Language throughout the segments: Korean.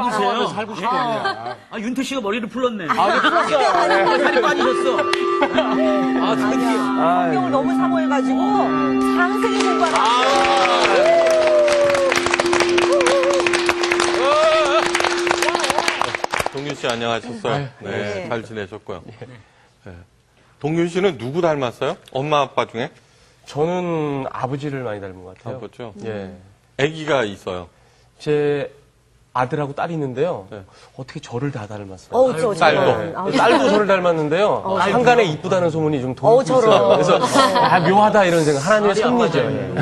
빠져서 살고 싶어. 윤태 씨가 머리를 풀렀네. 풀었어요. 살이 빠지셨어. 드디어. 성경을 너무 사모해가지고 상세히 공부하라. 동윤 씨 안녕하셨어요? 네, 잘 지내셨고요. 네. 동윤 씨는 누구 닮았어요? 엄마 아빠 중에? 저는 아버지를 많이 닮은 것 같아요. 아버죠? 예. 아기가 있어요. 제 아들하고 딸이 있는데요. 네. 어떻게 저를 다 닮았어요. 딸도. 딸도 저를 닮았는데요. 한간에 이쁘다는 소문이 좀 돌고 있어요. 저런. 그래서 묘하다 이런 생각. 하나님의 섭리죠. 예.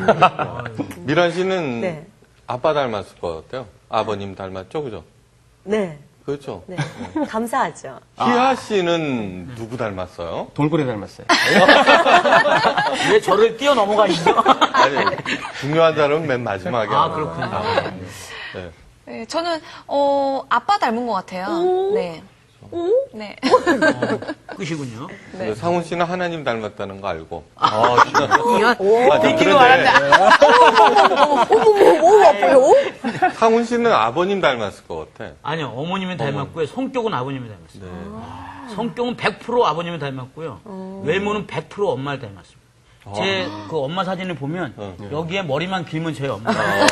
미란 씨는 네. 아빠 닮았을 것 같아요. 아버님 닮았죠, 그죠? 네. 그렇죠. 네. 감사하죠. 희아 씨는 누구 닮았어요? 돌고래 닮았어요. 왜 저를 뛰어넘어가 있어? 아니, 중요한 사람은 맨 마지막에. 그렇군요. 네. 네, 저는 아빠 닮은 것 같아요. 네. 네. 끝이군요. 근데 상훈 씨는 하나님 닮았다는 거 알고. 땡기고 말한다. 아파요? 상훈 씨는 아버님 닮았을 것 같아. 아니요, 어머님이 닮았고요. 성격은 아버님이 닮았어요. 성격은 100% 아버님이 닮았고요. 외모는 100% 엄마를 닮았습니다. 제 그 엄마 사진을 보면 여기에 머리만 길면 제 엄마. 네,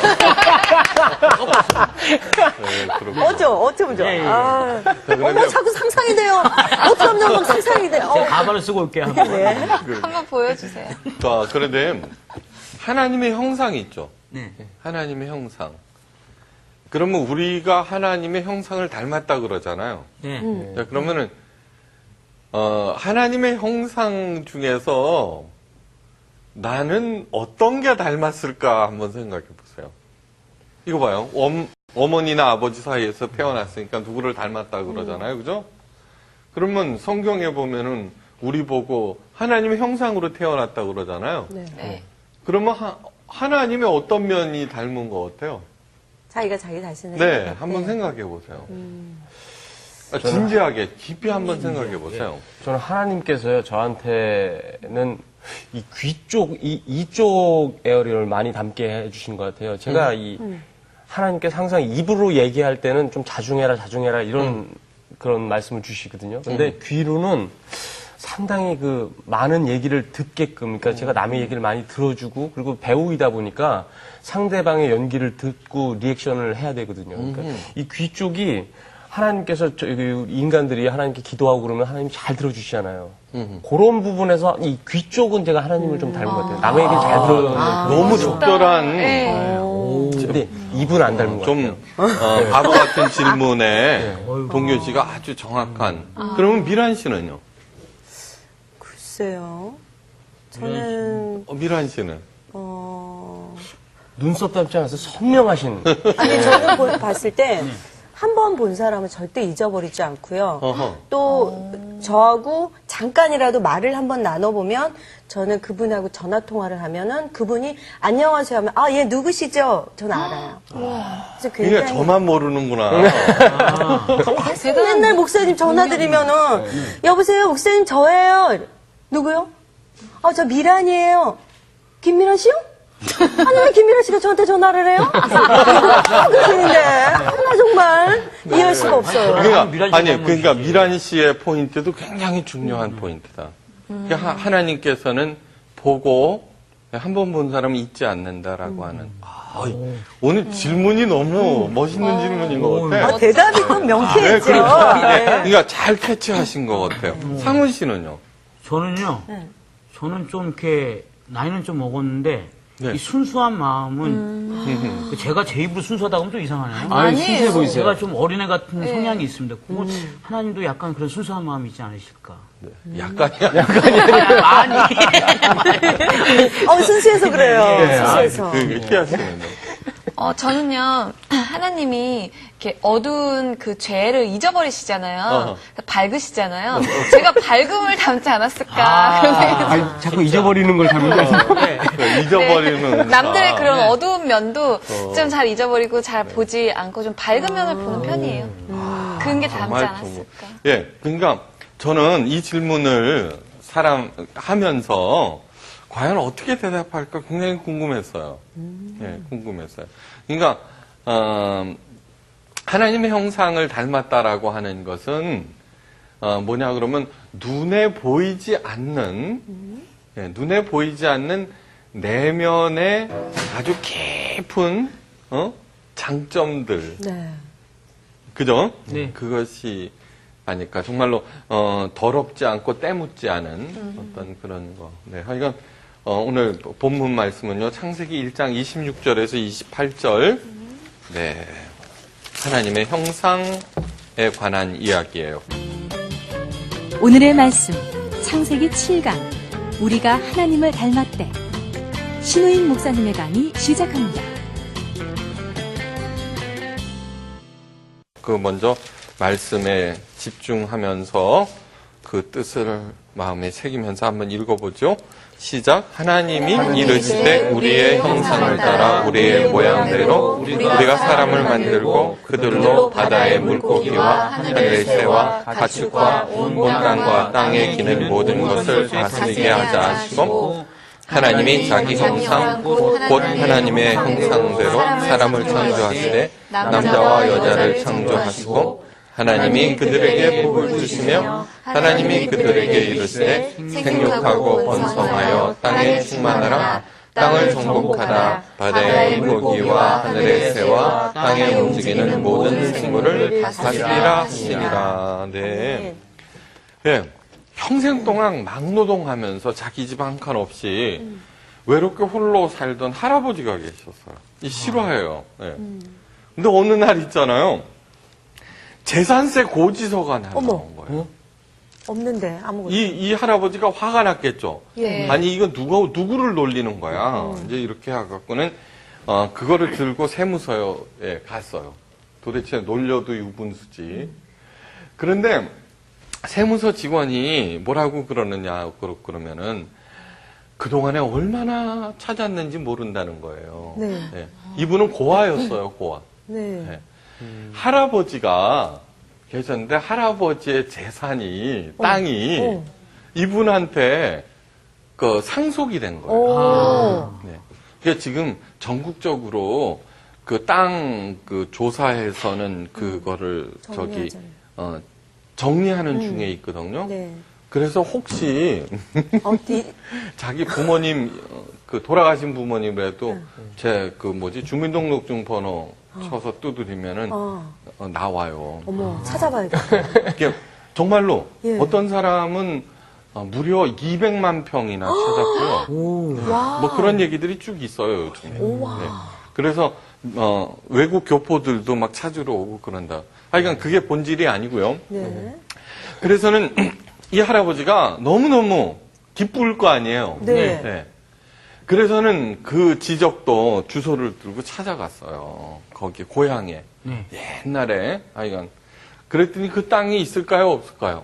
그렇군요. 어쩌죠? 예, 예. 어머, 자꾸 상상이 돼요. 어떻게 하면 막 상상이 돼요. 제가 가발을 쓰고 올게요. 한번. 한번 보여주세요. 자, 그런데 하나님의 형상이 있죠. 네. 하나님의 형상. 그러면 우리가 하나님의 형상을 닮았다 그러잖아요. 네. 자, 그러면은 하나님의 형상 중에서 나는 어떤 게 닮았을까 한번 생각해 보세요. 이거 봐요. 어머니나 아버지 사이에서 태어났으니까 누구를 닮았다 그러잖아요. 그죠? 그러면 성경에 보면은 우리 보고 하나님의 형상으로 태어났다 그러잖아요. 네. 그러면 하나님의 어떤 면이 닮은 것 같아요? 자기가 자기 자신을. 네, 한번 생각해 보세요. 진지하게, 깊이 한번 생각해 보세요. 저는 하나님께서요, 저한테는 이 귀 쪽, 이쪽 에어리어를 많이 담게 해주신 것 같아요. 제가 하나님께서 항상 입으로 얘기할 때는 좀 자중해라, 이런 그런 말씀을 주시거든요. 근데 귀로는 상당히 그 많은 얘기를 듣게끔, 그러니까 제가 남의 얘기를 많이 들어주고, 그리고 배우이다 보니까 상대방의 연기를 듣고 리액션을 해야 되거든요. 그러니까 이 귀 쪽이 하나님께서 인간들이 하나님께 기도하고 그러면 하나님이 잘 들어주시잖아요. 그런 부분에서 이 귀 쪽은 제가 하나님을 좀 닮은 것 같아요. 남의 얘기를 잘 들어주는 너무 적절한, 근데 입은 안 닮은 것 같아요. 좀, 바보 같은 질문에 동규 씨가 아주 정확한. 그러면 미란 씨는요? 글쎄요. 저는, 미란 씨는? 눈썹 닮지 않아서 선명하신. 아니, 저는 봤을 때, 한 번 본 사람은 절대 잊어버리지 않고요. 어허. 또 저하고 잠깐이라도 말을 한번 나눠보면 저는 그분하고 전화 통화를 하면은 그분이 안녕하세요 하면 얘 누구시죠? 저는 알아요. 그래서 그러니까 굉장히 저만 모르는구나. 맨날 목사님 전화 드리면은 여보세요 목사님 저예요. 누구요? 저 미란이에요. 김미란 씨요? 아니 왜 김미란 씨가 저한테 전화를 해요? 그러는데 하나 정말 이해할 수가 없어요. 그러니까 미란 씨의 포인트도 굉장히 중요한 포인트다. 그러니까 하나님께서는 보고 한 번 본 사람은 잊지 않는다라고 하는. 오늘 질문이 너무 멋있는 질문인 것 같아. 대답이 좀 명쾌했죠. 그러니까 잘 캐치하신 것 같아요. 상훈 씨는요? 저는요, 저는 좀 이렇게, 나이는 좀 먹었는데, 네. 이 순수한 마음은, 제가 제 입으로 순수하다고 하면 좀 이상하네요. 순수해 보이세요. 제가 좀 어린애 같은 성향이 있습니다. 그거 하나님도 약간 그런 순수한 마음이 있지 않으실까. 약간이야. 많이. 순수해서 그래요. 순수해서. 희아 씨는요? 저는요, 하나님이 이렇게 어두운 그 죄를 잊어버리시잖아요. 그러니까 밝으시잖아요. 제가 밝음을 닮지 않았을까. 그런 생각이 들어요. 자꾸 잊어버리는 걸 닮은 것 같아요. 잊어버리는. 남들의 그런 어두운 면도 좀 잘 잊어버리고 잘 보지 않고 좀 밝은 면을 보는 편이에요. 그런 게 닮지 않았을까. 예, 그러니까 저는 이 질문을 하면서 과연 어떻게 대답할까 굉장히 궁금했어요. 예, 궁금했어요. 그러니까, 하나님의 형상을 닮았다라고 하는 것은 뭐냐 그러면 눈에 보이지 않는 눈에 보이지 않는 내면의 아주 깊은 장점들, 네. 그죠? 네. 그것이 아닐까. 정말로 더럽지 않고 때묻지 않은 어떤 그런 거. 네, 하여간 오늘 본문 말씀은요, 창세기 1장 26절에서 28절. 네, 하나님의 형상에 관한 이야기예요. 오늘의 말씀 창세기 7강 우리가 하나님을 닮았대. 신우익 목사님의 강의 시작합니다. 그 먼저 말씀에 집중하면서 그 뜻을 마음에 새기면서 한번 읽어보죠. 시작. 하나님이 이르시되 우리의 형상을 따라 우리의 모양대로 우리가 사람을 만들고 그들로 바다의 물고기와 하늘의 새와 가축과 온 땅과 땅에 기는 모든 것을 다스리게 하자 하시고 하나님이 자기 형상 곧 하나님의 형상대로 사람을 창조하시되 남자와 여자를 창조하시고 하나님이 그들에게 복을 주시며 하나님이 그들에게 이르시되 생육하고 번성하여 땅에 충만하라 땅을 정복하라 바다의 물고기와 하늘의 새와 땅에 움직이는 모든 생물을 다스리라 하시니라. 네. 네. 평생 동안 막노동하면서 자기 집 한 칸 없이 외롭게 홀로 살던 할아버지가 계셨어요. 이 실화예요. 네. 근데 어느 날 있잖아요. 재산세 고지서가 나온 거예요. 없는데 아무것도. 이 할아버지가 화가 났겠죠. 예. 아니 이건 누구를 놀리는 거야. 이제 이렇게 해갖고는 그거를 들고 세무서에 갔어요. 도대체 놀려도 유분수지. 그런데 세무서 직원이 뭐라고 그러느냐 그러면은 그동안에 얼마나 찾았는지 모른다는 거예요. 네. 네. 이분은 고아였어요, 고아. 네. 네. 할아버지가 계셨는데 할아버지의 재산이 땅이 이분한테 그 상속이 된 거예요. 네. 그러니까 지금 전국적으로 그 땅 그 조사에서는 그거를 정리하는 중에 있거든요. 네. 그래서 혹시 자기 부모님 그 돌아가신 부모님이라도 제 그 주민등록증 번호 쳐서 두드리면은 나와요. 어머, 찾아봐야겠다. 이게 정말로 예. 어떤 사람은 무려 200만 평이나 찾았고요. 와. 뭐 그런 얘기들이 쭉 있어요, 요즘에. 네. 그래서 외국 교포들도 막 찾으러 오고 그런다. 하여간 그게 본질이 아니고요. 네. 그래서는 이 할아버지가 너무너무 기쁠 거 아니에요. 네. 네. 그래서는 그 지적도 주소를 들고 찾아갔어요. 거기 고향에. 옛날에 하여간 그랬더니 그 땅이 있을까요, 없을까요?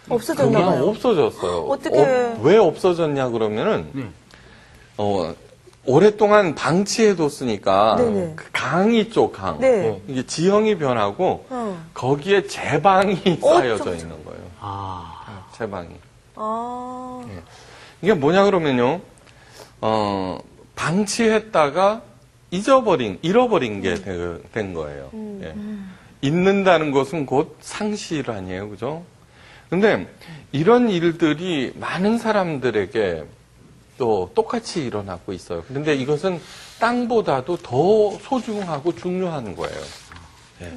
없어졌나 그게 봐요. 없어졌어요. 어떻게? 왜 없어졌냐 그러면은 오랫동안 방치해뒀으니까 네네. 그 강이 쪽 강. 네. 이게 지형이 변하고 거기에 제방이 쌓여져 있는 거예요. 제방이. 아. 이게 뭐냐 그러면요. 방치했다가 잃어버린 게 된 거예요. 예. 잊는다는 것은 곧 상실 아니에요. 그죠? 근데 이런 일들이 많은 사람들에게 또 똑같이 일어나고 있어요. 그런데 이것은 땅보다도 더 소중하고 중요한 거예요. 예.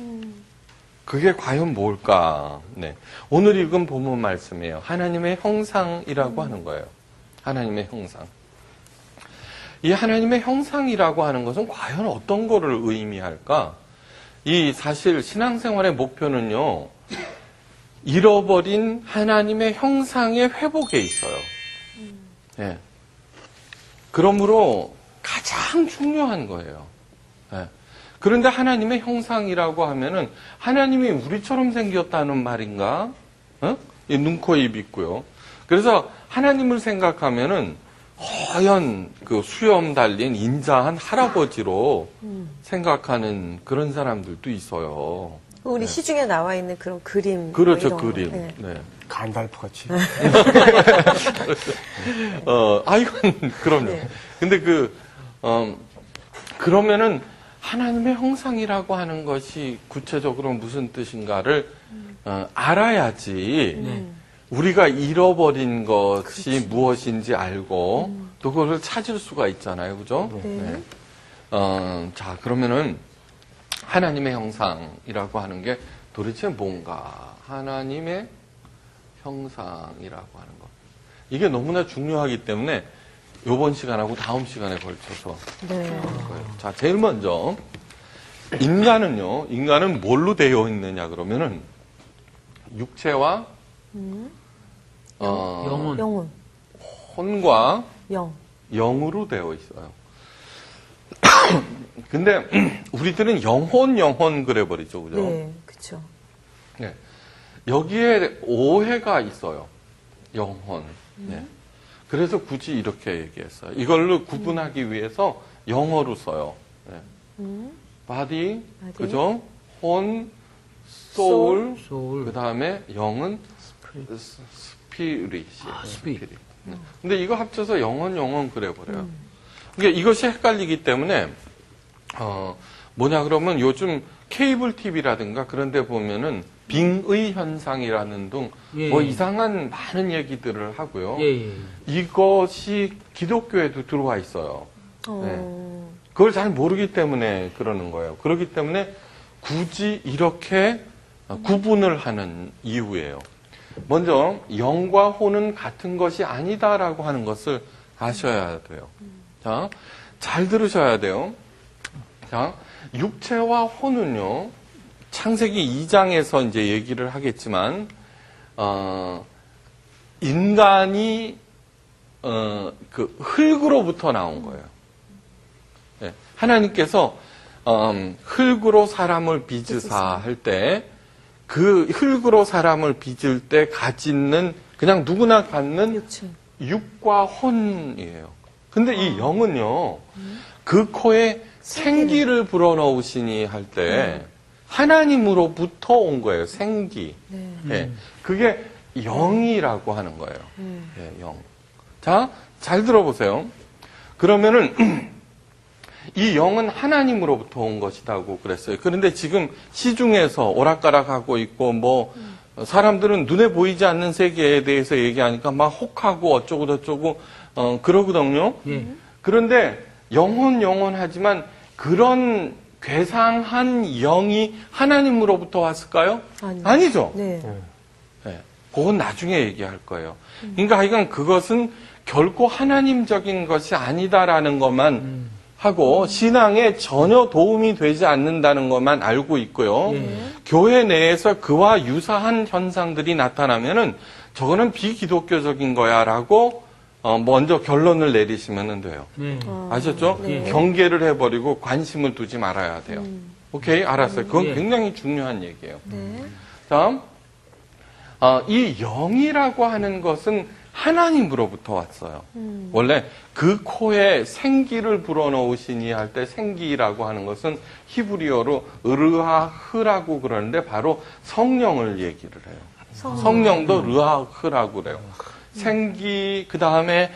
그게 과연 뭘까? 네. 오늘 읽은 본문 말씀이에요. 하나님의 형상이라고 하는 거예요. 하나님의 형상. 이 하나님의 형상이라고 하는 것은 과연 어떤 거를 의미할까? 이 사실 신앙생활의 목표는요, 잃어버린 하나님의 형상의 회복에 있어요. 예. 그러므로 가장 중요한 거예요. 예. 그런데 하나님의 형상이라고 하면은 하나님이 우리처럼 생겼다는 말인가? 이 눈, 코, 입 있고요. 그래서 하나님을 생각하면은 허연 그 수염 달린 인자한 할아버지로 생각하는 그런 사람들도 있어요. 우리 시중에 나와 있는 그런 그림. 그렇죠, 뭐 이런 그림. 거. 네. 네. 간달프 같이. 이건 그럼요. 네. 근데 그러면은 하나님의 형상이라고 하는 것이 구체적으로 무슨 뜻인가를 알아야지 우리가 잃어버린 것이 무엇인지 알고 또 그걸 찾을 수가 있잖아요. 그죠? 네. 자, 그러면은 하나님의 형상이라고 하는 게 도대체 뭔가? 하나님의 형상이라고 하는 것. 이게 너무나 중요하기 때문에 이번 시간하고 다음 시간에 걸쳐서 네. 할 거예요. 자, 제일 먼저 인간은 뭘로 되어 있느냐 그러면은 육체와 영혼. 영혼, 혼과 영. 영으로 되어 있어요. 근데 우리들은 영혼 그래버리죠, 그죠? 네, 그쵸. 네. 여기에 오해가 있어요. 영혼. 네. 그래서 굳이 이렇게 얘기했어요. 이걸로 구분하기 위해서 영어로 써요. 네. 바디, 그죠? 혼, 소울, 소울. 그 다음에 영은 스피릿. 스피릿. 네. 근데 이거 합쳐서 영혼 그래버려요. 그러니까 이것이 헷갈리기 때문에, 뭐냐 그러면 요즘 케이블 TV라든가 그런 데 보면은 빙의 현상이라는 등 예, 뭐 예. 이상한 많은 얘기들을 하고요. 예, 예. 이것이 기독교에도 들어와 있어요. 그걸 잘 모르기 때문에 그러는 거예요. 그렇기 때문에 굳이 이렇게 구분을 하는 이유예요. 먼저 영과 혼은 같은 것이 아니다라고 하는 것을 아셔야 돼요. 자, 잘 들으셔야 돼요. 자, 육체와 혼은요, 창세기 2장에서 이제 얘기를 하겠지만, 인간이, 그 흙으로부터 나온 거예요. 네, 하나님께서, 흙으로 사람을 빚으사 할 때, 그 흙으로 사람을 빚을 때 가지는, 그냥 누구나 갖는 육과 혼이에요. 근데 이 영은요, 그 코에 생기를 불어넣으시니 할 때, 하나님으로부터 온 거예요. 생기. 네. 그게 영이라고 하는 거예요. 네, 영. 자, 잘 들어보세요. 그러면은 이 영은 하나님으로부터 온 것이라고 그랬어요. 그런데 지금 시중에서 오락가락하고 있고 뭐 사람들은 눈에 보이지 않는 세계에 대해서 얘기하니까 막 혹하고 어쩌고 저쩌고 그러거든요. 그런데 영혼하지만 그런 괴상한 영이 하나님으로부터 왔을까요? 아니죠. 네. 네. 그건 나중에 얘기할 거예요. 그러니까 하여간 그것은 결코 하나님적인 것이 아니다라는 것만 하고 신앙에 전혀 도움이 되지 않는다는 것만 알고 있고요. 교회 내에서 그와 유사한 현상들이 나타나면은 저거는 비기독교적인 거야라고 먼저 결론을 내리시면 돼요. 아셨죠? 경계를 해버리고 관심을 두지 말아야 돼요. 오케이? 알았어요. 그건 굉장히 중요한 얘기예요. 다음, 이 영이라고 하는 것은 하나님으로부터 왔어요. 원래 그 코에 생기를 불어넣으시니 할 때 생기라고 하는 것은 히브리어로 르하흐라고 그러는데 바로 성령을 얘기를 해요. 성령도 르하흐라고 그래요. 생기, 그 다음에,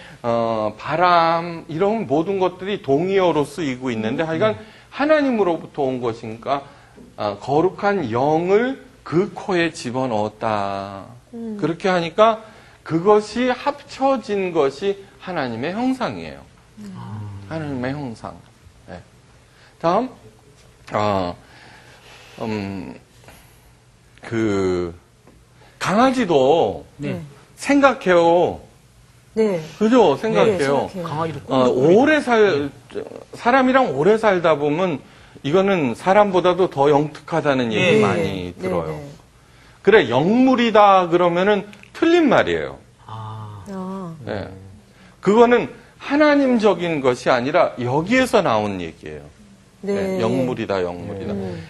바람, 이런 모든 것들이 동의어로 쓰이고 있는데, 하여간 하나님으로부터 온 것이니까, 거룩한 영을 그 코에 집어넣었다. 그렇게 하니까 그것이 합쳐진 것이 하나님의 형상이에요. 하나님의 형상. 네. 다음, 강아지도, 생각해요. 네. 그죠? 생각해요. 생각해요. 강아지도 사람이랑 오래 살다 보면 이거는 사람보다도 더 영특하다는 얘기 예. 많이 들어요. 네. 그래, 영물이다 그러면은 틀린 말이에요. 네. 그거는 하나님적인 것이 아니라 여기에서 나온 얘기예요. 네, 영물이다.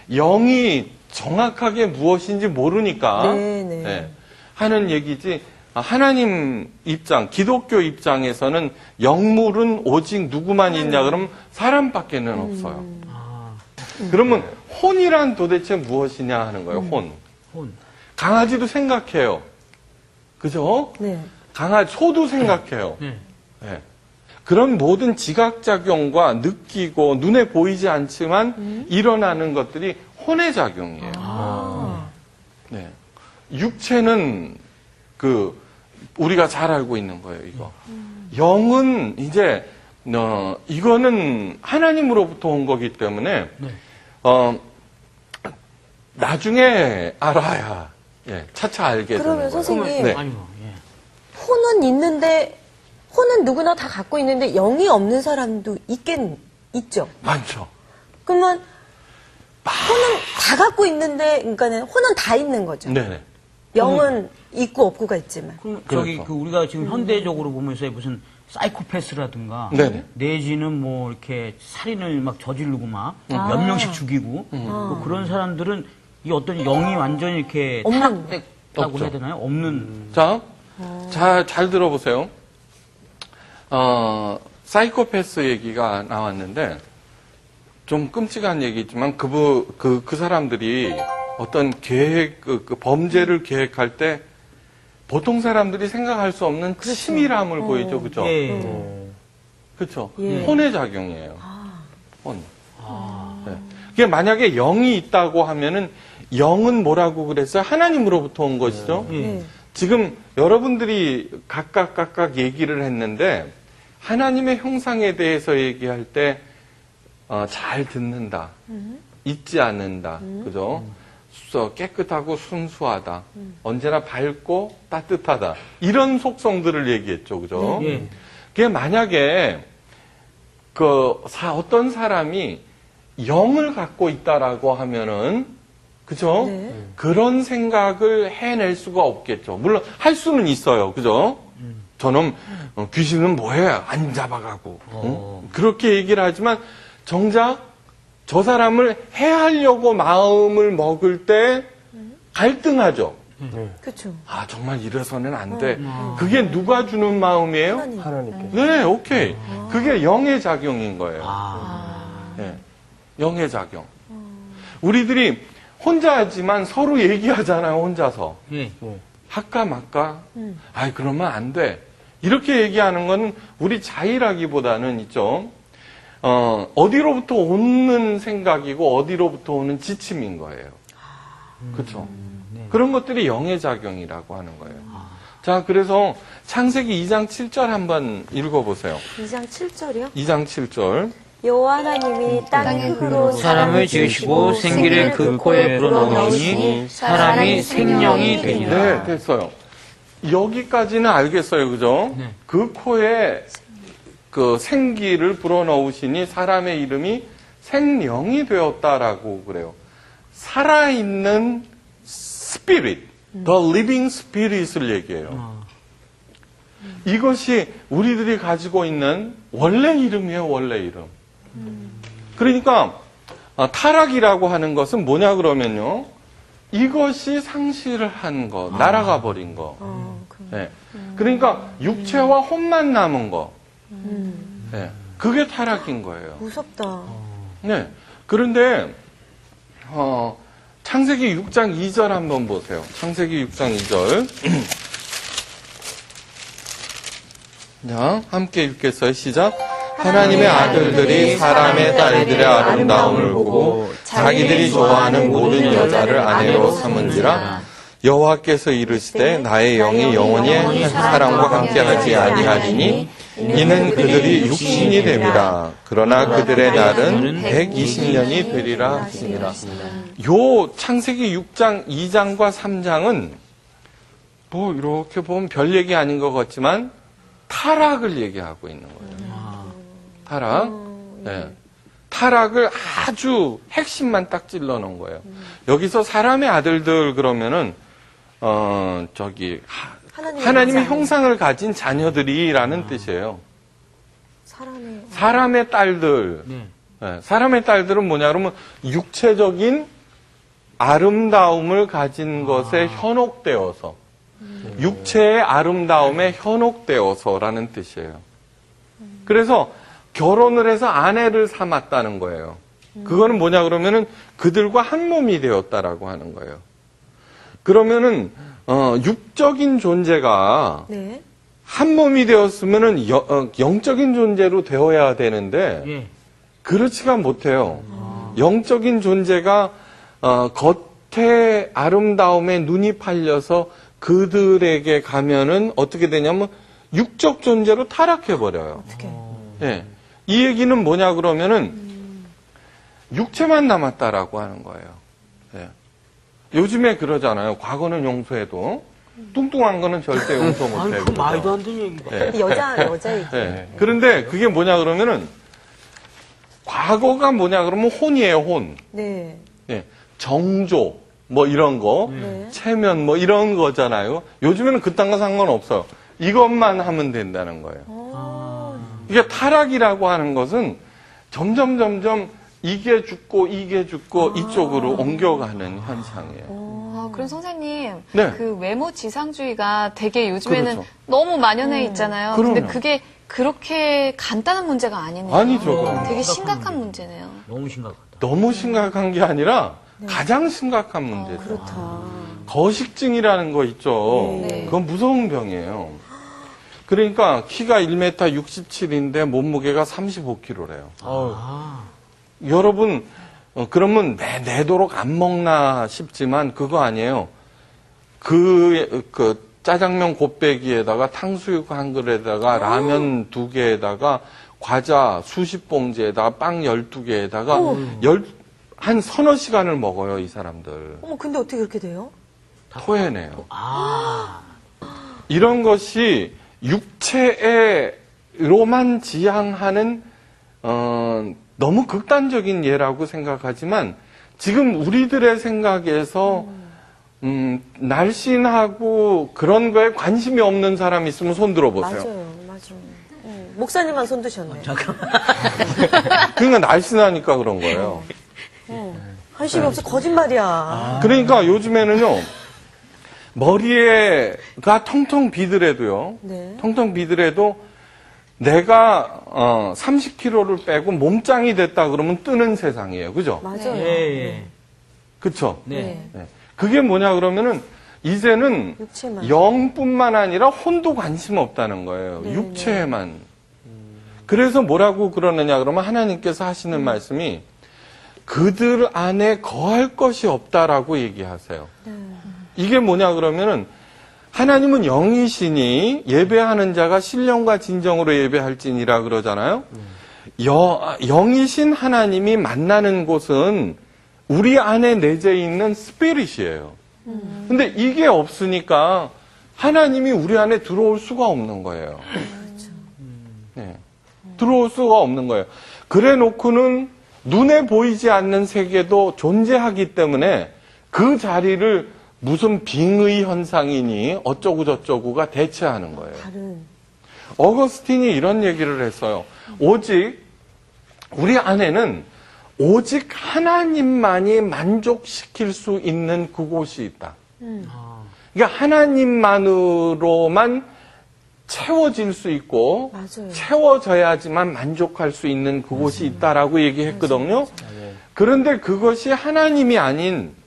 영이 정확하게 무엇인지 모르니까 하는 얘기지. 하나님 입장, 기독교 입장에서는 영물은 오직 누구만 있냐 그러면 사람밖에는 없어요. 그러면 혼이란 도대체 무엇이냐 하는 거예요. 혼. 강아지도 생각해요. 그죠? 네. 소도 생각해요. 네. 그런 모든 지각작용과 느끼고 눈에 보이지 않지만 일어나는 것들이 혼의 작용이에요. 네. 육체는 우리가 잘 알고 있는 거예요, 이거. 영은 이제, 이거는 하나님으로부터 온 거기 때문에, 나중에 알아야, 차차 알게 되는 그러면 거예요. 선생님, 네. 아니요. 예. 혼은 있는데, 혼은 누구나 다 갖고 있는데, 영이 없는 사람도 있죠. 많죠. 그러면, 혼은 다 갖고 있는데, 그러니까는 혼은 다 있는 거죠. 네네. 영은 있고 없고가 있지만. 그럼 그렇죠. 우리가 지금 현대적으로 보면서 무슨 사이코패스라든가 네네. 내지는 뭐 이렇게 살인을 막 저지르고 막 몇 명씩 죽이고 뭐 그런 사람들은 이 어떤 영이 완전히 이렇게 없는 타락됐다고 없죠. 해야 되나요? 없는. 잘 들어보세요. 사이코패스 얘기가 나왔는데, 좀 끔찍한 얘기지만, 그 사람들이 어떤 범죄를 계획할 때, 보통 사람들이 생각할 수 없는 치밀함을 보이죠, 그죠? 예. 그렇죠. 예. 혼의 작용이에요. 혼. 네. 그게 만약에 영이 있다고 하면은, 영은 뭐라고 그랬어요? 하나님으로부터 온 것이죠? 네. 지금 여러분들이 각각 얘기를 했는데, 하나님의 형상에 대해서 얘기할 때, 잘 듣는다. 잊지 않는다. 그죠? 깨끗하고 순수하다. 언제나 밝고 따뜻하다. 이런 속성들을 얘기했죠. 그죠? 예. 그게 만약에, 어떤 사람이 영을 갖고 있다라고 하면은, 그죠? 네. 그런 생각을 해낼 수가 없겠죠. 물론, 할 수는 있어요. 그죠? 저놈, 귀신은 뭐해? 안 잡아가고. 응? 그렇게 얘기를 하지만, 정작, 저 사람을 해하려고 마음을 먹을 때 갈등하죠. 그렇죠. 아, 정말 이래서는 안 돼. 그게 누가 주는 마음이에요? 하나님께. 네, 오케이. 그게 영의 작용인 거예요. 아. 네, 영의 작용. 우리들이 혼자 하지만 서로 얘기하잖아요, 혼자서. 예. 할까 말까? 아이, 그러면 안 돼. 이렇게 얘기하는 건 우리 자의라기보다는 있죠. 어디로부터 오는 생각이고 어디로부터 오는 지침인 거예요. 그렇죠. 네. 그런 것들이 영의 작용이라고 하는 거예요. 자, 그래서 창세기 2장 7절 한번 읽어보세요. 2장 7절이요? 2장 7절. 여호와 하나님이 땅의 흙으로 사람을 지으시고 생기를 그 코에 불어넣으시니 사람이 생명이 되니라. 네, 됐어요. 여기까지는 알겠어요. 그죠? 네. 그 코에 그 생기를 불어넣으시니 사람의 이름이 생명이 되었다라고 그래요. 살아있는 스피릿, the living spirit을 얘기해요. 이것이 우리들이 가지고 있는 원래 이름이에요, 원래 이름. 그러니까 타락이라고 하는 것은 뭐냐 그러면요. 이것이 상실을 한 거, 날아가 버린 거. 네. 그러니까 육체와 혼만 남은 거. 네. 그게 타락인 거예요. 무섭다. 네. 그런데 창세기 6장 2절 한번 보세요. 창세기 6장 2절. 자, 함께 읽겠어요. 시작. 하나님의 아들들이 사람의 딸들의 아름다움을 보고 자기들이 좋아하는 모든 여자를 아내로 삼은지라 여호와께서 이르시되 나의 영이 영원히 사람과 함께하지 아니하리니 이는 그들이 육신이 됨이라. 그러나 그들의 날은 120년이 되리라 하시니라. 요 창세기 6장 2장과 3장은 뭐 이렇게 보면 별 얘기 아닌 것 같지만 타락을 얘기하고 있는 거예요. 타락. 네. 타락을 아주 핵심만 딱 찔러 놓은 거예요. 여기서 사람의 아들들 그러면은 하나님의 형상을 가진 자녀들이라는 뜻이에요. 사람의 딸들. 네. 사람의 딸들은 뭐냐 그러면 육체적인 아름다움을 가진 것에 현혹되어서 육체의 아름다움에 현혹되어서라는 뜻이에요. 그래서 결혼을 해서 아내를 삼았다는 거예요. 그거는 뭐냐 그러면은 그들과 한 몸이 되었다라고 하는 거예요. 그러면은 육적인 존재가 네. 한 몸이 되었으면은 영적인 존재로 되어야 되는데 예. 그렇지가 못해요. 영적인 존재가 겉에 아름다움에 눈이 팔려서 그들에게 가면은 어떻게 되냐면 육적 존재로 타락해 버려요. 예. 이 얘기는 뭐냐 그러면은 육체만 남았다라고 하는 거예요. 예. 요즘에 그러잖아요. 과거는 용서해도 뚱뚱한 거는 절대 용서 아니, 못해요. 그 말도 안 되는 얘기가. 예. 여자 얘기. 예. 그런데 그게 뭐냐 그러면은 과거가 뭐냐 그러면 혼이에요, 혼. 네. 예. 정조 뭐 이런 거, 네. 체면 뭐 이런 거잖아요. 요즘에는 그딴 거 상관없어요. 이것만 하면 된다는 거예요. 이게 타락이라고 하는 것은 점점 이게 죽고 이쪽으로 옮겨가는 현상이에요. 그럼 선생님, 네. 그 외모 지상주의가 되게 요즘에는 그렇죠. 너무 만연해 있잖아요. 근데 그럼요. 그게 그렇게 간단한 문제가 아니네요. 아니죠. 되게 심각한 문제네요. 너무 심각하다. 너무 심각한 게 아니라 가장 심각한 문제죠. 그렇다. 거식증이라는 거 있죠. 네. 그건 무서운 병이에요. 그러니까 키가 1m 67인데 몸무게가 35kg래요. 여러분 그러면 내도록 안 먹나 싶지만 그거 아니에요. 그 짜장면 곱빼기에다가 탕수육 한 그릇에다가 라면 2개에다가 과자 수십 봉지에다가 빵 12개에다가 한 서너 시간을 먹어요, 이 사람들. 어머, 근데 어떻게 그렇게 돼요? 토해내요. 아. 이런 것이 육체로만 지향하는 너무 극단적인 예라고 생각하지만 지금 우리들의 생각에서 날씬하고 그런 거에 관심이 없는 사람 있으면 손 들어보세요. 맞아요. 목사님만 손 드셨네. 그러니까 날씬하니까 그런 거예요. 관심이 없어 거짓말이야. 그러니까 요즘에는요, 머리가 텅텅 비더라도요, 네. 텅텅 비더라도 내가 30kg를 빼고 몸짱이 됐다 그러면 뜨는 세상이에요. 그죠? 맞아요. 예. 그쵸? 네. 네. 그게 뭐냐 그러면은 이제는 육체만. 영뿐만 아니라 혼도 관심 없다는 거예요. 네, 육체에만. 그래서 뭐라고 그러느냐 그러면 하나님께서 하시는 말씀이 그들 안에 거할 것이 없다라고 얘기하세요. 이게 뭐냐 그러면은 하나님은 영이시니 예배하는 자가 신령과 진정으로 예배할지니라 그러잖아요. 영이신 하나님이 만나는 곳은 우리 안에 내재 있는 스피릿이에요. 근데 이게 없으니까 하나님이 우리 안에 들어올 수가 없는 거예요. 네. 들어올 수가 없는 거예요. 그래 놓고는 눈에 보이지 않는 세계도 존재하기 때문에 그 자리를 무슨 빙의 현상이니 어쩌고 저쩌고가 대체하는 거예요. 어거스틴이 이런 얘기를 했어요. 오직 우리 안에는 오직 하나님만이 만족시킬 수 있는 그곳이 있다. 그러니까 하나님만으로만 채워질 수 있고 맞아요. 채워져야지만 만족할 수 있는 그곳이 있다라고 얘기했거든요. 그런데 그것이 하나님이 아닌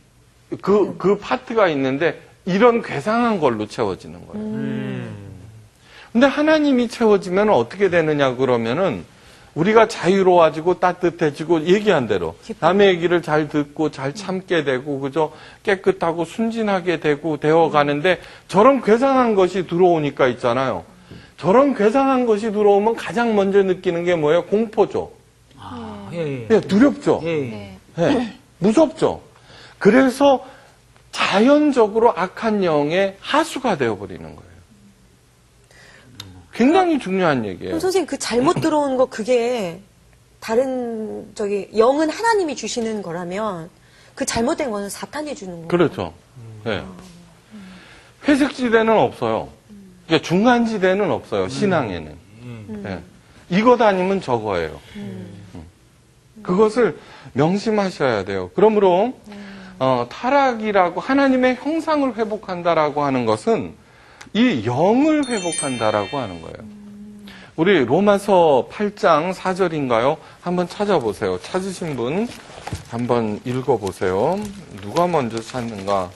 그 파트가 있는데 이런 괴상한 걸로 채워지는 거예요. 근데 하나님이 채워지면 어떻게 되느냐 그러면은 우리가 자유로워지고 따뜻해지고 얘기한 대로 남의 얘기를 잘 듣고 잘 참게 되고 그저 깨끗하고 순진하게 되어 가는데 저런 괴상한 것이 들어오니까 있잖아요. 저런 괴상한 것이 들어오면 가장 먼저 느끼는 게 뭐예요? 공포죠. 예. 네, 두렵죠. 예. 네, 무섭죠. 그래서 자연적으로 악한 영의 하수가 되어버리는 거예요. 굉장히 중요한 얘기예요. 그럼 선생님 그 잘못 들어온 거 그게 영은 하나님이 주시는 거라면 그 잘못된 거는 사탄이 주는 거예요. 그렇죠. 네. 회색지대는 없어요. 그러니까 중간지대는 없어요. 신앙에는. 네. 이거 아니면 저거예요. 그것을 명심하셔야 돼요. 그러므로 타락이라고 하나님의 형상을 회복한다라고 하는 것은 이 영을 회복한다라고 하는 거예요. 우리 로마서 8장 4절인가요? 한번 찾아보세요. 찾으신 분 한번 읽어보세요. 누가 먼저 찾는가?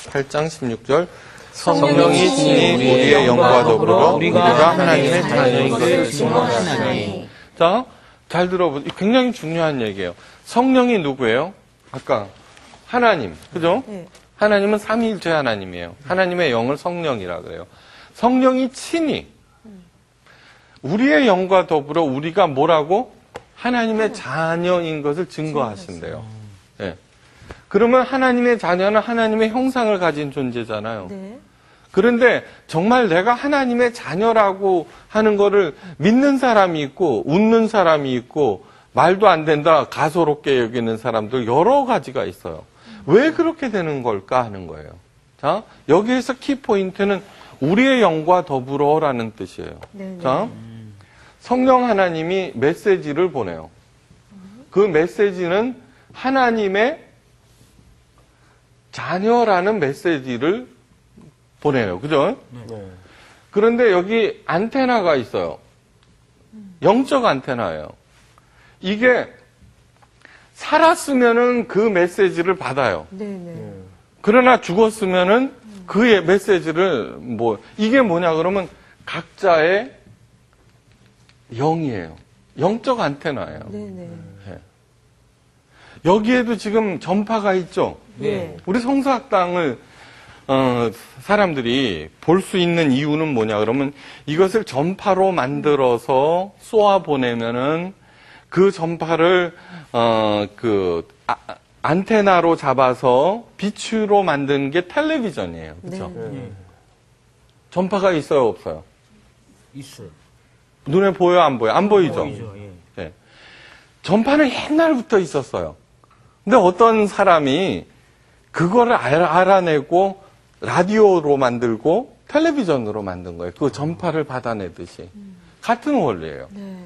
8장 16절. 성령이 친히 우리의 영과 더불어 우리가 하나님의 자녀인 것을 증거하시나니. 자, 잘 들어보세요. 굉장히 중요한 얘기예요. 성령이 누구예요? 아까 하나님, 그죠? 네. 하나님은 삼위일체 하나님이에요. 하나님의 영을 성령이라 그래요. 성령이 친히 우리의 영과 더불어 우리가 뭐라고? 하나님의 자녀인 것을 증거하신대요. 네. 그러면 하나님의 자녀는 하나님의 형상을 가진 존재잖아요. 네. 그런데 정말 내가 하나님의 자녀라고 하는 거를 믿는 사람이 있고 웃는 사람이 있고 말도 안 된다 가소롭게 여기는 사람들 여러 가지가 있어요. 왜 그렇게 되는 걸까 하는 거예요. 자, 여기에서 키포인트는 우리의 영과 더불어라는 뜻이에요. 네네. 자, 성령 하나님이 메시지를 보내요. 그 메시지는 하나님의 자녀라는 메시지를 보내요. 그죠? 네. 그런데 여기 안테나가 있어요. 영적 안테나예요. 이게 살았으면은 그 메시지를 받아요. 네네. 그러나 죽었으면은 그의 메시지를 이게 뭐냐 그러면 각자의 영이에요. 영적 안테나예요. 네네. 여기에도 지금 전파가 있죠. 네. 우리 성서학당을 사람들이 볼 수 있는 이유는 뭐냐 그러면 이것을 전파로 만들어서 쏘아 보내면은 그 전파를 안테나로 잡아서 빛으로 만든 게 텔레비전이에요. 그렇죠? 네. 전파가 있어요, 없어요? 있어요. 눈에 보여, 안 보여? 안 보이죠? 보이죠, 예. 네. 전파는 옛날부터 있었어요. 근데 어떤 사람이 그거를 알아내고 라디오로 만들고 텔레비전으로 만든 거예요. 그 전파를 받아내듯이. 같은 원리예요. 네.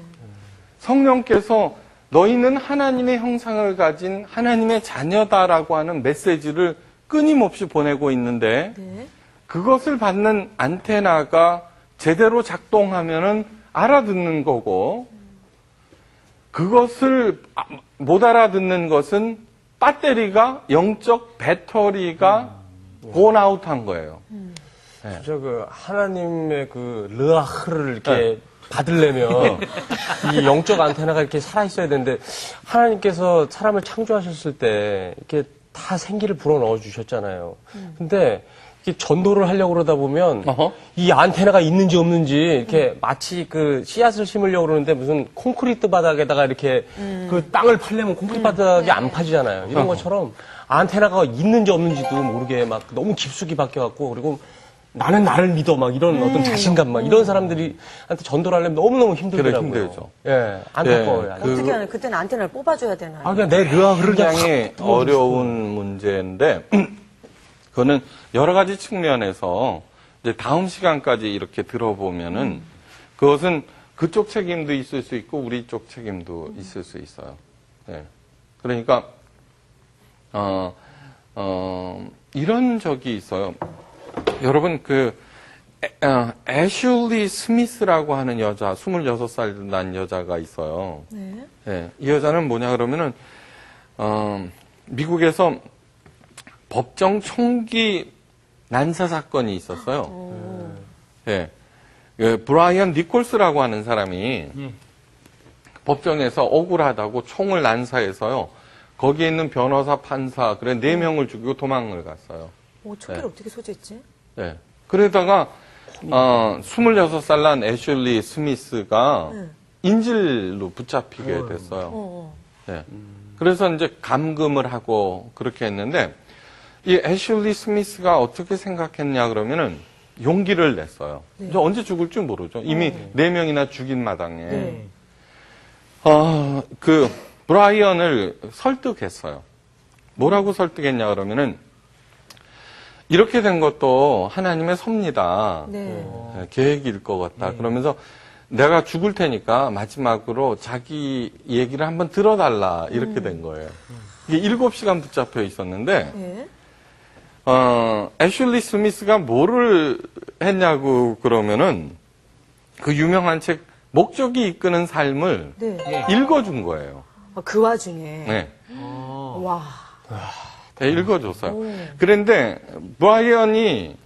성령께서 너희는 하나님의 형상을 가진 하나님의 자녀다라고 하는 메시지를 끊임없이 보내고 있는데 네. 그것을 받는 안테나가 제대로 작동하면은 알아듣는 거고 그것을 못 알아듣는 것은 배터리가 영적 배터리가 곤아웃한 거예요. 진짜 그 하나님의 그 르아흐를 이렇게 받으려면 이 영적 안테나가 이렇게 살아있어야 되는데 하나님께서 사람을 창조하셨을 때 이렇게 다 생기를 불어넣어 주셨잖아요. 근데 이렇게 전도를 하려고 그러다 보면 이 안테나가 있는지 없는지 이렇게 마치 그 씨앗을 심으려고 그러는데 무슨 콘크리트 바닥에다가 이렇게 그 땅을 파려면 콘크리트 바닥이 안 파지잖아요. 이런 것처럼 안테나가 있는지 없는지도 모르게 막 너무 깊숙이 박혀갖고 그리고 나는 나를 믿어 막 이런 어떤 자신감 막 이런 사람들이 한테 전도를 하려면 너무너무 힘들더라고요. 그래, 힘들죠. 예, 안타까워요. 아주. 어떻게 하나요? 그때는 안테나를 뽑아줘야 되나요? 아, 그냥 내 르아흐를 굉장히 어려운 문제인데 그거는 여러 가지 측면에서 이제 다음 시간까지 이렇게 들어보면은 그것은 그쪽 책임도 있을 수 있고 우리 쪽 책임도 있을 수 있어요. 네. 그러니까 이런 적이 있어요. 여러분 애슐리 스미스라고 하는 여자 26살 난 여자가 있어요. 네. 네, 이 여자는 뭐냐 그러면은 미국에서 법정 총기 난사 사건이 있었어요. 예. 브라이언 니콜스라고 하는 사람이 법정에서 억울하다고 총을 난사해서요. 거기에 있는 변호사, 판사, 그래 4명을 죽이고 도망을 갔어요. 총기를 네. 어떻게 소지했지? 네. 그러다가 26살 난 애슐리 스미스가 인질로 붙잡히게 됐어요. 네. 그래서 이제 감금을 하고 그렇게 했는데 이 애슐리 스미스가 어떻게 생각했냐 그러면은 용기를 냈어요. 네. 이제 언제 죽을지 모르죠. 이미 4명이나 죽인 마당에. 네. 그 브라이언을 설득했어요. 뭐라고 설득했냐 그러면은 이렇게 된 것도 하나님의 섭니다. 네. 계획일 것 같다. 그러면서 내가 죽을 테니까 마지막으로 자기 얘기를 한번 들어달라. 이렇게 된 거예요. 이게 7시간 붙잡혀 있었는데 네. 애슐리 스미스가 뭐를 했냐고 그러면은 그 유명한 책 목적이 이끄는 삶을 네. 읽어준 거예요. 그 와중에. 네. 와. 네, 읽어줬어요. 오. 그런데 브라이언이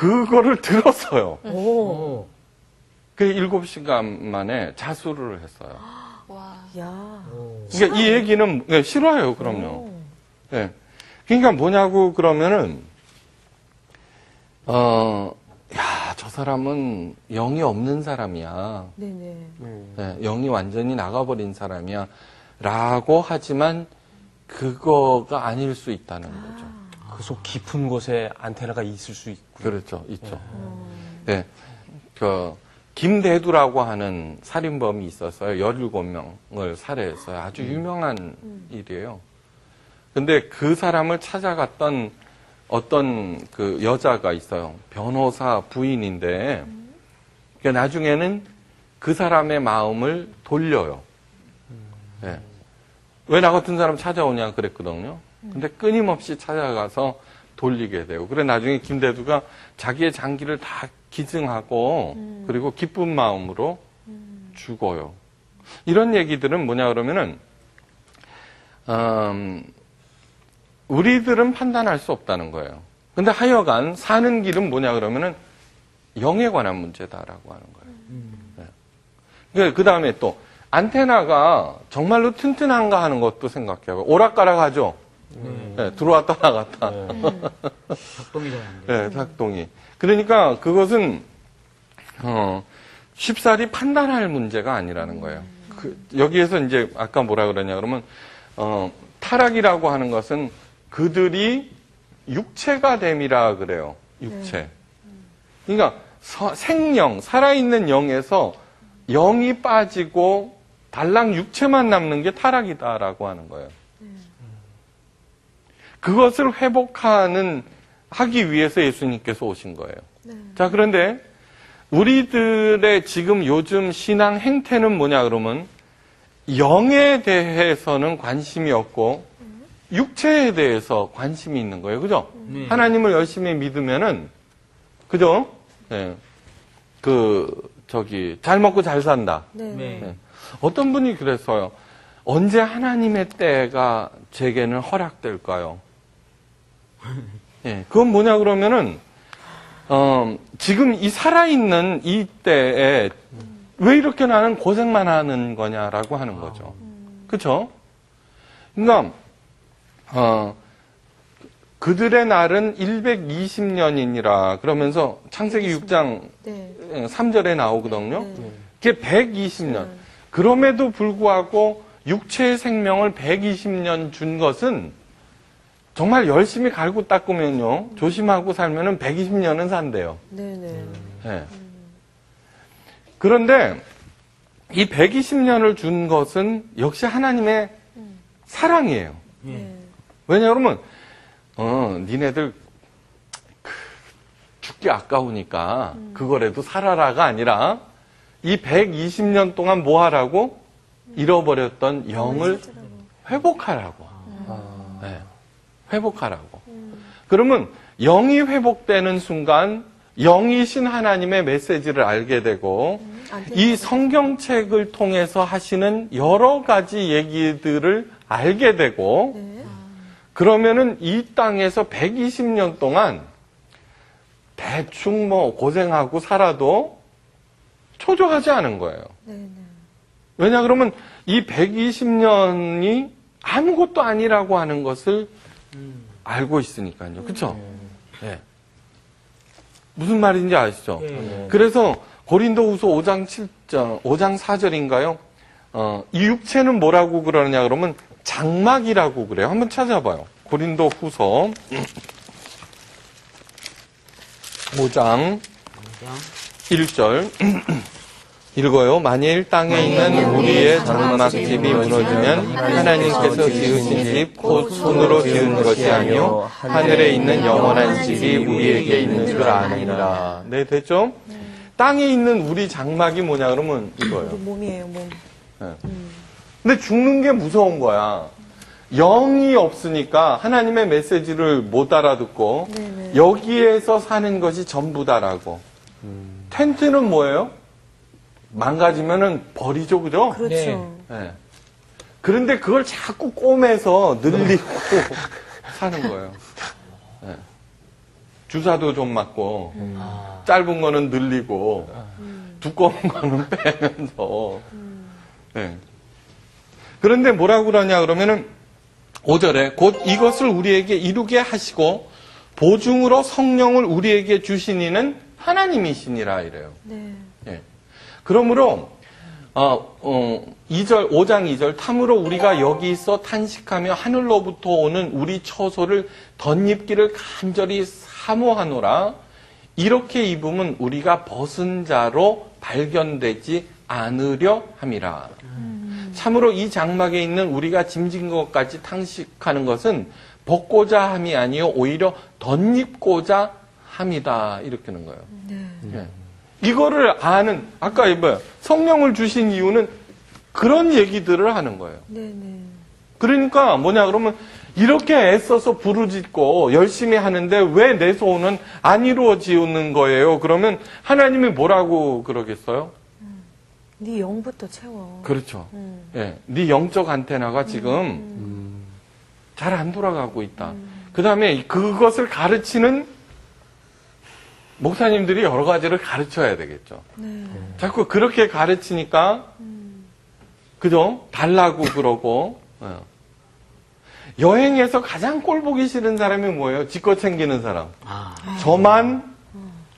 그거를 들었어요. 오. 그 7시간 만에 자수를 했어요. 와. 야. 그러니까 이 얘기는 네, 싫어요, 그럼요. 네. 그러니까 뭐냐고 그러면은 야, 저 사람은 영이 없는 사람이야. 네네. 네, 영이 완전히 나가버린 사람이야. 라고 하지만 그거가 아닐 수 있다는 거죠. 그 속 깊은 곳에 안테나가 있을 수 있고. 그렇죠, 있죠. 네. 김대두라고 하는 살인범이 있었어요. 17명을 살해했어요. 아주 유명한 일이에요. 근데 그 사람을 찾아갔던 어떤 그 여자가 있어요. 변호사 부인인데, 그러니까 나중에는 그 사람의 마음을 돌려요. 네. 왜 나 같은 사람 찾아오냐 그랬거든요. 근데 끊임없이 찾아가서 돌리게 되고. 그래 나중에 김대두가 자기의 장기를 다 기증하고 그리고 기쁜 마음으로 죽어요. 이런 얘기들은 뭐냐 그러면은 우리들은 판단할 수 없다는 거예요. 근데 하여간 사는 길은 뭐냐 그러면은 영에 관한 문제다라고 하는 거예요. 네. 그 다음에 또 안테나가 정말로 튼튼한가 하는 것도 생각해요. 오락가락하죠. 네, 들어왔다 나갔다. 작동이 잘 안 돼요. 네, 작동이. 그러니까 그것은 쉽사리 판단할 문제가 아니라는 거예요. 여기에서 이제 아까 뭐라 그러냐 그러면 타락이라고 하는 것은 그들이 육체가 됨이라 그래요. 육체. 그러니까 생영, 살아있는 영에서 영이 빠지고 달랑 육체만 남는 게 타락이다라고 하는 거예요. 그것을 하기 위해서 예수님께서 오신 거예요. 자, 그런데 우리들의 지금 요즘 신앙 행태는 뭐냐 그러면 영에 대해서는 관심이 없고 육체에 대해서 관심이 있는 거예요. 그죠? 하나님을 열심히 믿으면은, 그죠? 네. 잘 먹고 잘 산다. 네. 네. 어떤 분이 그랬어요. 언제 하나님의 때가 제게는 허락될까요? 예, 그건 뭐냐 그러면은 지금 이 살아있는 이 때에 왜 이렇게 나는 고생만 하는 거냐라고 하는 거죠. 그렇죠? 그러니까 그들의 날은 120년이니라 그러면서 창세기 6장 네. 3절에 나오거든요. 그게 120년. 그럼에도 불구하고 육체의 생명을 120년 준 것은 정말 열심히 갈고 닦으면요. 조심하고 살면은 120년은 산대요. 네네. 네. 그런데 이 120년을 준 것은 역시 하나님의 사랑이에요. 네. 왜냐하면 니네들 죽기 아까우니까 그거라도 살아라가 아니라 이 120년 동안 뭐 하라고? 잃어버렸던 영을 회복하라고. 네. 회복하라고. 그러면 영이 회복되는 순간 영이신 하나님의 메시지를 알게 되고 이 성경책을 통해서 하시는 여러 가지 얘기들을 알게 되고 그러면은 이 땅에서 120년 동안 대충 뭐 고생하고 살아도 초조하지 않은 거예요. 왜냐 그러면 이 120년이 아무것도 아니라고 하는 것을 알고 있으니까요. 그렇죠? 네. 무슨 말인지 아시죠? 그래서 고린도후서 5장 4절인가요? 이 육체는 뭐라고 그러느냐 그러면 장막이라고 그래요. 한번 찾아봐요. 고린도후서 5장 1절 읽어요. 만일 땅에 있는 우리의 장막집이 무너지면 하나님께서 지으신 집 곧 손으로 지은 것이 아니요 하늘에 있는 영원한 집이 우리에게 있는 줄 아니라. 네, 됐죠? 땅에 있는 우리 장막이 뭐냐 그러면 이거예요. 몸이에요, 몸. 네. 근데 죽는 게 무서운 거야. 영이 없으니까 하나님의 메시지를 못 알아듣고 여기에서 사는 것이 전부다라고. 텐트는 뭐예요? 망가지면은 버리죠, 그죠? 그렇죠. 네. 그런데 그걸 자꾸 꼬매서 늘리고 사는 거예요. 네. 주사도 좀 맞고, 짧은 거는 늘리고, 두꺼운 거는 빼면서. 네. 그런데 뭐라고 그러냐 그러면은 5절에 곧 이것을 우리에게 이루게 하시고 보증으로 성령을 우리에게 주시니는 하나님이시니라 이래요. 네. 예. 그러므로 5장 2절 탐으로 우리가 여기 있어 탄식하며 하늘로부터 오는 우리 처소를 덧입기를 간절히 사모하노라. 이렇게 입으면 우리가 벗은 자로 발견되지 않으려 함이라. 참으로 이 장막에 있는 우리가 짐진 것까지 탄식하는 것은 벗고자 함이 아니요 오히려 덧입고자 함이다. 이렇게 하는 거예요. 예. 이거를 아는 아까 뭐야 성령을 주신 이유는 그런 얘기들을 하는 거예요. 그러니까 뭐냐 그러면 이렇게 애써서 부르짖고 열심히 하는데 왜 내 소원은 안 이루어지는 거예요? 그러면 하나님이 뭐라고 그러겠어요? 네 영부터 채워. 그렇죠. 예, 네 영적 안테나가 지금 잘 안 돌아가고 있다. 그 다음에 그것을 가르치는 목사님들이 여러 가지를 가르쳐야 되겠죠. 자꾸 그렇게 가르치니까, 그죠? 달라고 그러고, 여행에서 가장 꼴 보기 싫은 사람이 뭐예요? 지껏 챙기는 사람. 저만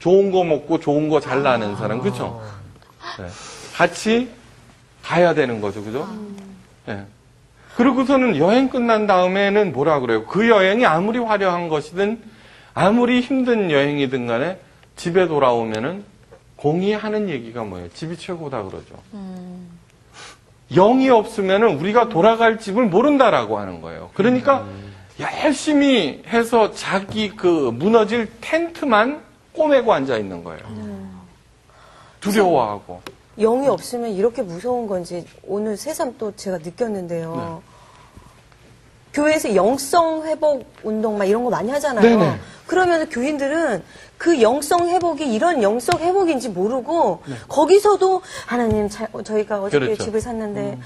좋은 거 먹고 좋은 거 잘 나는 사람. 그죠? 네. 같이 가야 되는 거죠. 그죠? 네. 그러고서는 여행 끝난 다음에는 뭐라 그래요? 그 여행이 아무리 화려한 것이든 아무리 힘든 여행이든 간에 집에 돌아오면은 공의하는 얘기가 뭐예요? 집이 최고다 그러죠. 영이 없으면은 우리가 돌아갈 집을 모른다라고 하는 거예요. 그러니까 열심히 해서 자기 그 무너질 텐트만 꼬매고 앉아 있는 거예요. 두려워하고. 영이 없으면 이렇게 무서운 건지 오늘 새삼 또 제가 느꼈는데요. 교회에서 영성 회복 운동 막 이런 거 많이 하잖아요. 네네. 그러면 교인들은 그 영성 회복이 이런 영성 회복인지 모르고 거기서도 하나님 저희가 어저께 그렇죠. 집을 샀는데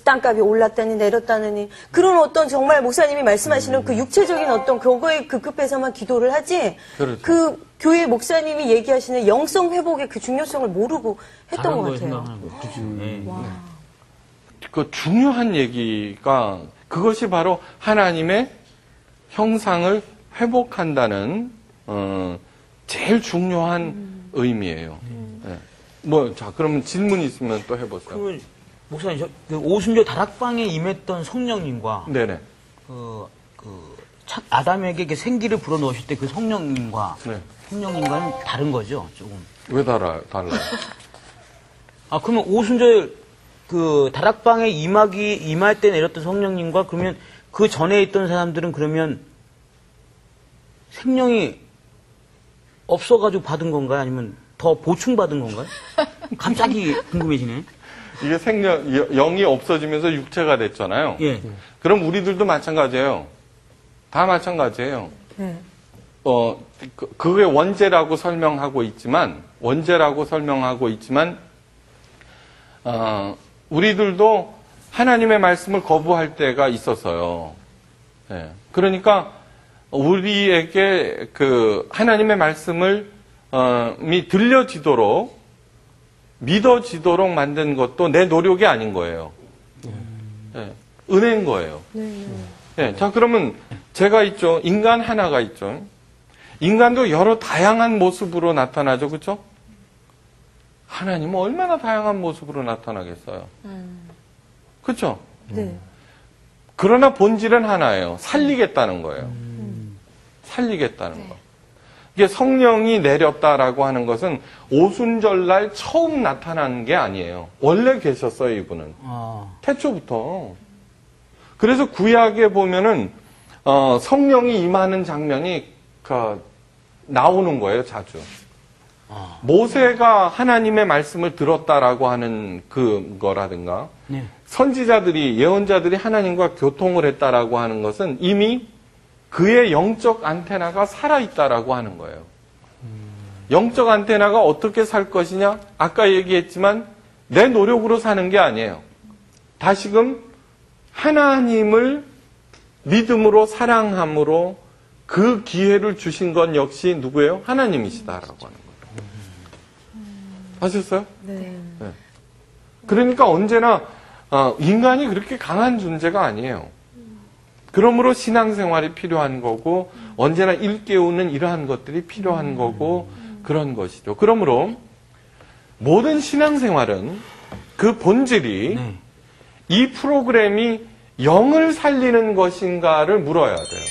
땅값이 올랐다니 내렸다느니 그런 어떤 정말 목사님이 말씀하시는 그 육체적인 어떤 그거에 급급해서만 기도를 하지 그렇죠. 그 교회 목사님이 얘기하시는 영성 회복의 그 중요성을 모르고 했던 것 같아요. 생각하는 거죠. 네. 그 중요한 얘기가 그것이 바로 하나님의 형상을 회복한다는 제일 중요한 의미예요. 네. 뭐, 자, 그러면 질문 있으면 또 해보세요. 그러면 목사님, 그 오순절 다락방에 임했던 성령님과 네네. 아담에게 이렇게 생기를 불어넣으실 때 그 성령님과 네. 성령님과는 다른 거죠, 조금. 왜 달라요? 그러면 오순절 그 다락방에 임할 때 내렸던 성령님과 그러면 그 전에 있던 사람들은 그러면 생명이 없어가지고 받은 건가요? 아니면 더 보충받은 건가요? 갑자기 궁금해지네. 이게 영이 없어지면서 육체가 됐잖아요. 예. 그럼 우리들도 마찬가지예요. 다 마찬가지예요. 그게 원죄라고 설명하고 있지만, 우리들도 하나님의 말씀을 거부할 때가 있었어요. 네. 그러니까 우리에게 그 하나님의 말씀을 들려지도록 믿어지도록 만든 것도 내 노력이 아닌 거예요. 네. 은혜인 거예요. 네. 자, 그러면 제가 있죠. 인간 하나가 있죠. 인간도 여러 다양한 모습으로 나타나죠. 그렇죠? 하나님은 얼마나 다양한 모습으로 나타나겠어요. 그렇죠? 네. 그러나 본질은 하나예요. 살리겠다는 거예요. 살리겠다는 거. 이게 성령이 내렸다라고 하는 것은 오순절날 처음 나타난 게 아니에요. 원래 계셨어요, 이분은. 태초부터. 그래서 구약에 보면은 성령이 임하는 장면이 나오는 거예요, 자주. 모세가 하나님의 말씀을 들었다라고 하는 그거라든가 네. 선지자들이 예언자들이 하나님과 교통을 했다라고 하는 것은 이미 그의 영적 안테나가 살아있다라고 하는 거예요. 영적 안테나가 어떻게 살 것이냐? 아까 얘기했지만 내 노력으로 사는 게 아니에요. 다시금 하나님을 믿음으로 사랑함으로 그 기회를 주신 건 역시 누구예요? 하나님이시다라고 하는 거예요. 아셨어요? 네. 그러니까 언제나 인간이 그렇게 강한 존재가 아니에요. 그러므로 신앙생활이 필요한 거고 언제나 일깨우는 이러한 것들이 필요한 거고 그런 것이죠. 그러므로 모든 신앙생활은 그 본질이 네. 이 프로그램이 영을 살리는 것인가를 물어야 돼요.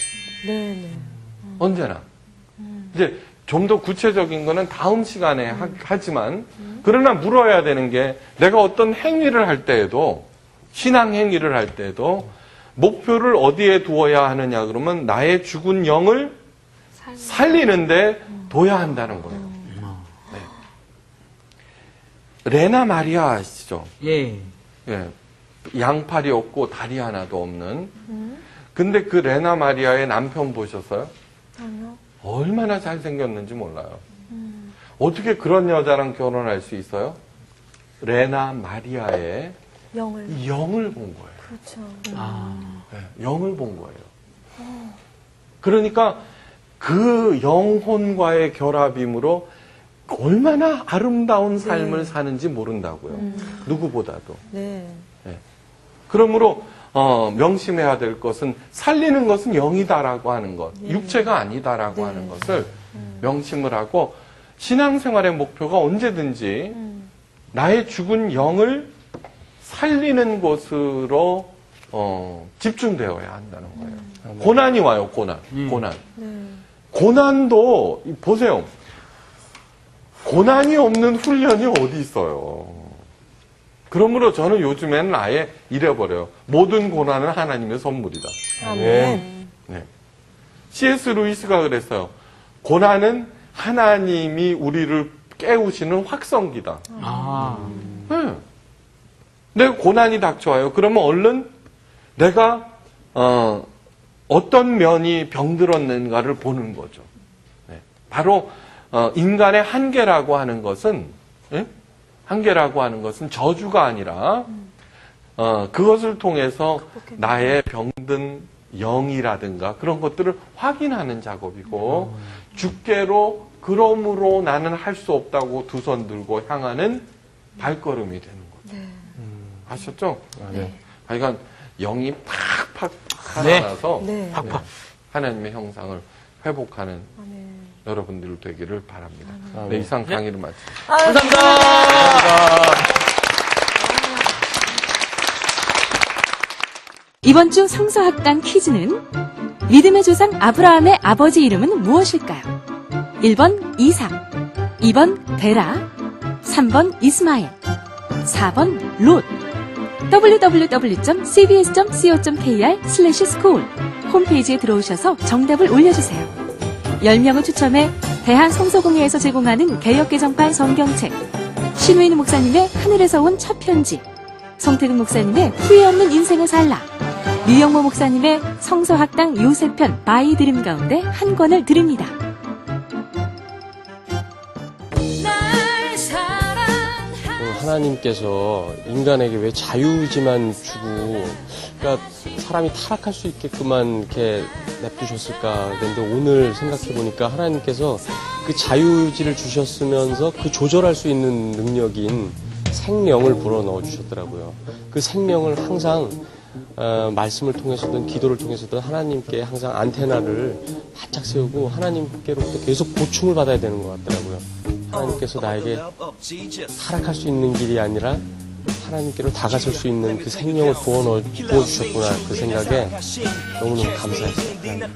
네, 네. 언제나. 이제 좀 더 구체적인 거는 다음 시간에 하지만 그러나 물어야 되는 게 내가 어떤 행위를 할 때에도 신앙 행위를 할 때에도 목표를 어디에 두어야 하느냐 그러면 나의 죽은 영을 살리는데 둬야 한다는 거예요. 네. 레나 마리아 아시죠? 예. 예. 양팔이 없고 다리 하나도 없는. 근데 그 레나 마리아의 남편 보셨어요? 아니요. 얼마나 잘생겼는지 몰라요. 어떻게 그런 여자랑 결혼할 수 있어요? 레나 마리아의 영을. 영을 본 거예요. 그렇죠. 네, 영을 본 거예요. 그러니까 그 영혼과의 결합임으로 얼마나 아름다운 삶을 사는지 모른다고요. 누구보다도. 네. 그러므로 명심해야 될 것은 살리는 것은 영이다라고 하는 것, 육체가 아니다라고 하는 것을 명심을 하고 신앙생활의 목표가 언제든지 나의 죽은 영을 살리는 것으로 집중되어야 한다는 거예요. 고난이 와요, 고난. 고난. 고난도 보세요. 고난이 없는 훈련이 어디 있어요. 그러므로 저는 요즘에는 아예 이래버려요. 모든 고난은 하나님의 선물이다. 아멘. 네. C.S. 루이스가 그랬어요. 고난은 하나님이 우리를 깨우시는 확성기다. 네. 내가 고난이 닥쳐와요. 그러면 얼른 내가 어떤 면이 병들었는가를 보는 거죠. 네. 바로 인간의 한계라고 하는 것은 한계라고 하는 것은 저주가 아니라 그것을 통해서 나의 병든 영이라든가 그런 것들을 확인하는 작업이고 주께로 그러므로 나는 할 수 없다고 두 손 들고 향하는 발걸음이 되는 거죠. 아셨죠? 네. 그러니까 영이 팍팍 네. 살아나서 네. 팍팍. 하나님의 형상을 회복하는 아멘. 여러분들 되기를 바랍니다. 아, 네, 네. 이상 강의를 마칩니다. 이번 주 성서학당 퀴즈는 믿음의 조상 아브라함의 아버지 이름은 무엇일까요? 1번 이삭, 2번 데라, 3번 이스마엘, 4번 롯. www.cbs.co.kr/school 홈페이지에 들어오셔서 정답을 올려주세요. 10명을 추첨해 대한성서공회에서 제공하는 개역개정판 성경책, 신우인 목사님의 하늘에서 온 첫 편지, 송태근 목사님의 후회 없는 인생을 살라, 류영모 목사님의 성서학당 요새편 바이 드림 가운데 한 권을 드립니다. 하나님께서 인간에게 왜 자유의지만 주고, 그러니까 사람이 타락할 수 있게끔만 이렇게 냅두셨을까. 그런데 오늘 생각해 보니까 하나님께서 그 자유의지를 주셨으면서 그 조절할 수 있는 능력인 생명을 불어넣어 주셨더라고요. 그 생명을 항상 말씀을 통해서든 기도를 통해서든 하나님께 항상 안테나를 바짝 세우고 하나님께로부터 계속 보충을 받아야 되는 것 같더라고요. 하나님께서 나에게 타락할 수 있는 길이 아니라 하나님께로 다가설 수 있는 그 생명을 부어주셨구나 그 생각에 너무너무 감사했어요.